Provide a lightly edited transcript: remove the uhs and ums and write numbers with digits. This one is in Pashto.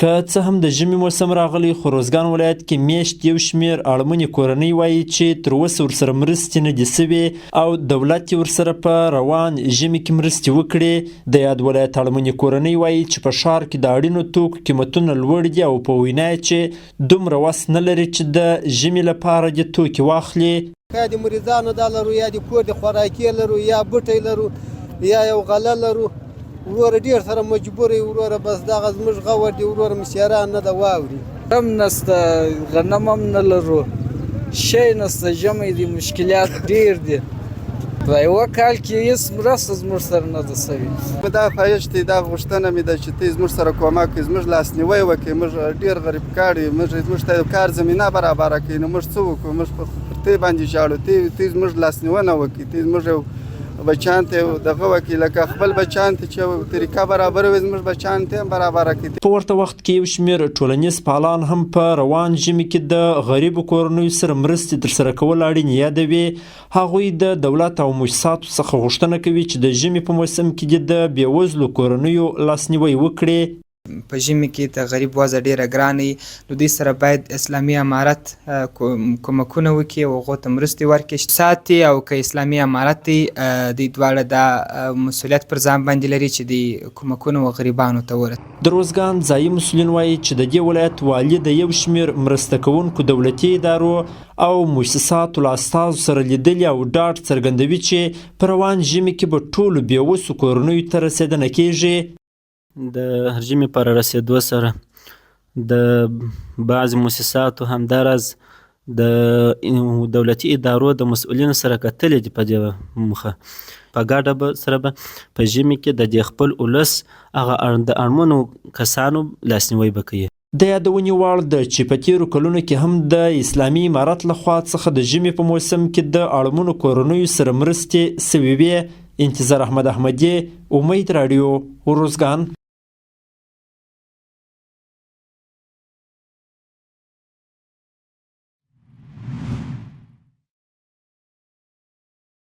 که څه هم د ژمي موسم راغلی خو روزګان ولایت کې میاشت یو شمېر اړمنې کورنۍ وایي چې تر اوسه ورسره مرستې نه دي سوې او دولت یې ورسره په روان ژمي کې مرستې وکړي. د یاد ولایت اړمنې کورنۍ وایي چې په ښار کې د اړینو توکو قیمتونه لوړ دي او په وینا یې چې دومره وس نه لري چې د ژمي لپاره دې توکي واخلي. که د مریضانو دا لرو یا د کور د خوراکي لرو یا بوټی لرو یا یو غله لرو وروره ډېر سره مجبور یو وروره بس دغه زموږ غور دی وروره مشیران نه ده واوري هم نسته غنم هم نه لرو شی نسته ژمی دی مشکلات ډېر دي په یوه کال کې هېڅ مرسته زموږ سره نه ده سوې. دا ښایست دی دا غوښتنه مې ده چې ته زموږ سره کومک کړې زموږ لاسنیوی وکړې موږ ډېر غریب کار یو موږ ته د کار زمینه برابره کړي نو موږ څه وکړو موږ پر تی باندې ژاړو تی زموږ لاسنیونه وکړي تی زموږ بچیان ته دغه وکړي لکه خپل بچیان ته چې طریقه برابره وي زموږ بچیان ته هم برابره کړي. په ورته وخت کې یو شمېر ټولنیز فعالان هم په روان ژمي کې د غریبو کورنیو سره مرستې ترسره کول اړین یادوي. هغوی د دولت او مؤسساتو څخه غوښتنه کوي چې د ژمي په موسم کې دې د بېوزلو کورنیو لاسنیوی وکړي. په ژمي کې د غریب وضع ډېره ګرانه وي نو دوی سره باید اسلامي امارت کومکونه وکړي او هغو ته مرستې ورکړي ساتي او که اسلامي امارت دی دوی دواړه دا مسؤلیت پر ځان باندې لري چې دوی کومکونه و غریبانو ته ورسوي. د روزګان ځایي مسؤلین وایي چې د دې ولایت والي د یو شمېر مرسته کوونکو دولتي ادارو او مؤسساتو له استازو سره لیدلي او ډاډ څرګندوي چې په روان ژمي کې به ټولو بېوسو کورنیو ته رسېدنه کیږي. د ژمي پر رسېدو سره د بعضې مؤسساتو همداراز د دولتي ادارو د مسؤلینو سره کتلې دي په دې موخه په ګډه سره به په ژمي کې د دې خپل ولس هغه د اړمنو کسانو لاسنیوی به کوي. د یادونې وړ ده چې په تېرو کلونو کې هم د اسلامي امارت لخوا څخه د ژمي په موسم کې د اړمنو کورنیو سره مرستې سوې وې. انتظار احمد احمدي، امید راډیو، روزګان.